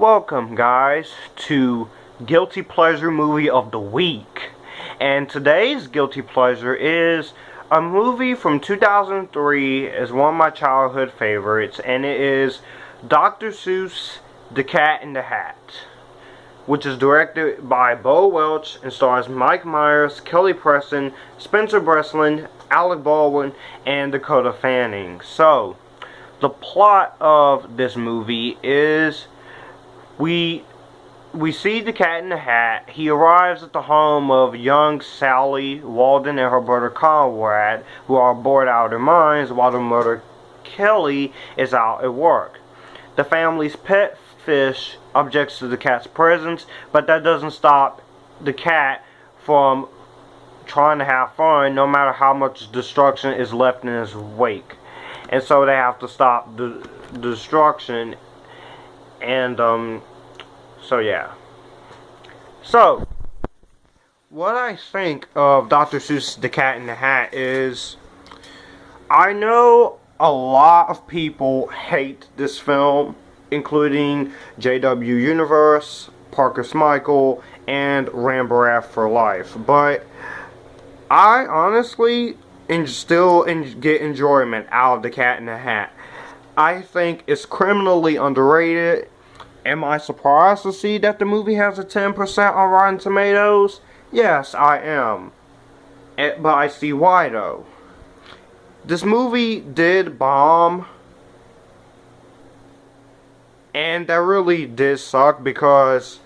Welcome, guys, to Guilty Pleasure Movie of the Week. And today's Guilty Pleasure is a movie from 2003. It's one of my childhood favorites, and it is Dr. Seuss The Cat in the Hat, which is directed by Bo Welch and stars Mike Myers, Kelly Preston, Spencer Breslin, Alec Baldwin, and Dakota Fanning. So, the plot of this movie is we see the Cat in the Hat. He arrives at the home of young Sally Walden and her brother Conrad, who are bored out of their minds while their mother Kelly is out at work. The family's pet fish objects to the cat's presence, but that doesn't stop the cat from trying to have fun, no matter how much destruction is left in his wake. And so they have to stop the destruction. And so yeah. So what I think of Dr. Seuss The Cat in the Hat is, I know a lot of people hate this film, including JW Universe, Parker Smichael, and Rambarat for life. But I honestly still get enjoyment out of The Cat in the Hat. I think it's criminally underrated. Am I surprised to see that the movie has a 10% on Rotten Tomatoes? Yes, I am. But I see why, though. This movie did bomb, and that really did suck, because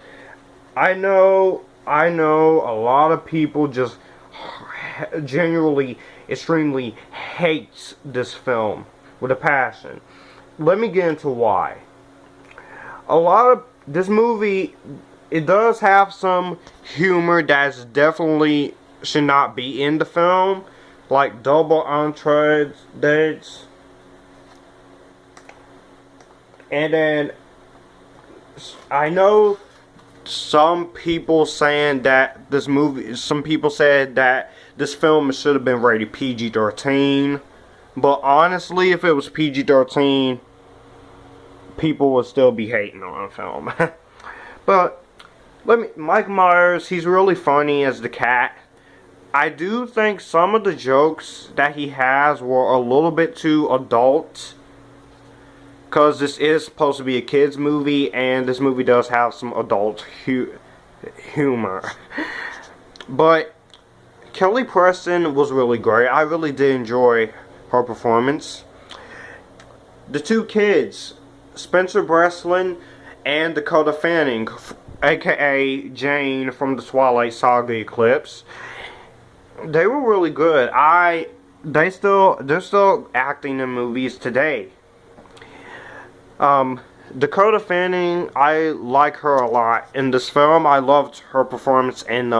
I know a lot of people just genuinely, extremely hates this film with a passion. Let me get into why. This movie, it does have some humor that's definitely should not be in the film, like double entendres. And then I know some people said that this film should have been rated PG-13, but honestly, if it was PG-13, people would still be hating on the film. But Mike Myers, he's really funny as the cat. I do think some of the jokes that he has were a little bit too adult, because this is supposed to be a kids movie, and this movie does have some adult humor. But Kelly Preston was really great. I really did enjoy her performance. The two kids, Spencer Breslin and Dakota Fanning, aka Jane from the Twilight Saga Eclipse, they were really good. They're still acting in movies today. Dakota Fanning, I like her a lot in this film. I loved her performance in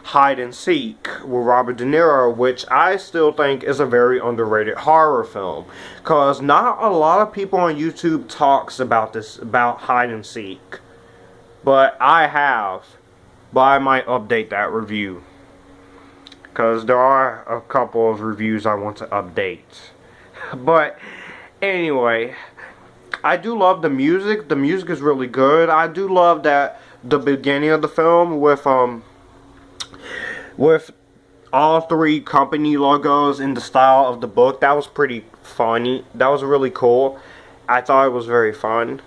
Hide and Seek with Robert De Niro, which I still think is a very underrated horror film, because not a lot of people on YouTube talks about Hide and Seek, but I have. But I might update that review, because there are a couple of reviews I want to update. But anyway, I do love the music. The music is really good. I do love that the beginning of the film with all three company logos in the style of the book. That was pretty funny. That was really cool. I thought it was very fun.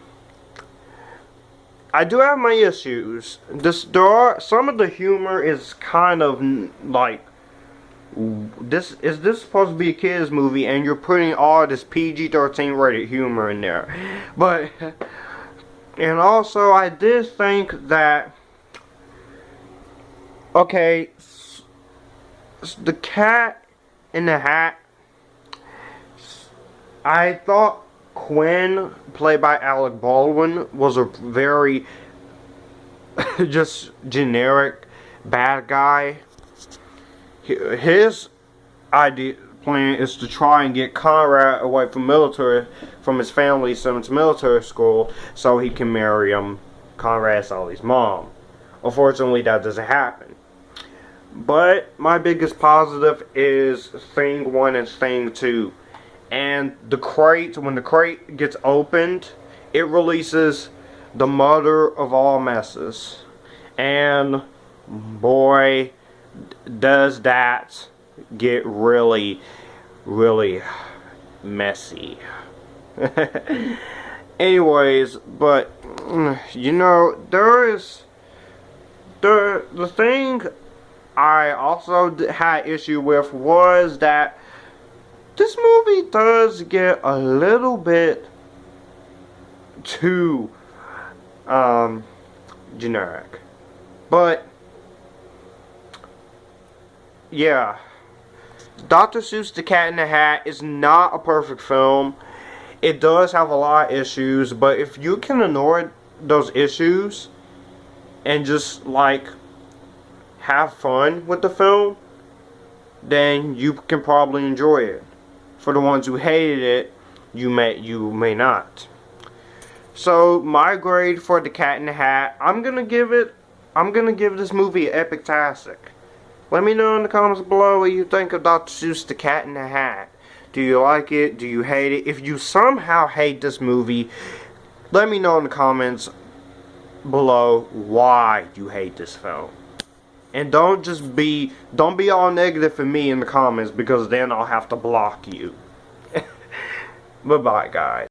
I do have my issues. Some of the humor is kind of like, is this supposed to be a kids movie, and you're putting all this PG-13 rated humor in there? But, and also I did think that, okay, the Cat in the Hat, I thought Quinn, played by Alec Baldwin, was a very just generic bad guy. His plan is to try and get Conrad away from his family, send him to military school, so he can marry Conrad Sally's mom. Unfortunately, that doesn't happen. But my biggest positive is Thing 1 and Thing 2. And the crate, when the crate gets opened, it releases the mother of all messes. And boy, does that get really, really messy. Anyways, but you know, the thing I also had issue with was that this movie does get a little bit too generic. But yeah, Dr. Seuss The Cat in the Hat is not a perfect film. It does have a lot of issues, but if you can ignore those issues and just like have fun with the film, then you can probably enjoy it. For the ones who hated it, you may not. So my grade for The Cat in the Hat, I'm gonna give this movie an epic-tastic. Let me know in the comments below what you think of Dr. Seuss The Cat in the Hat. Do you like it? Do you hate it? If you somehow hate this movie, let me know in the comments below why you hate this film. And don't be all negative for me in the comments, because then I'll have to block you. Bye bye, guys.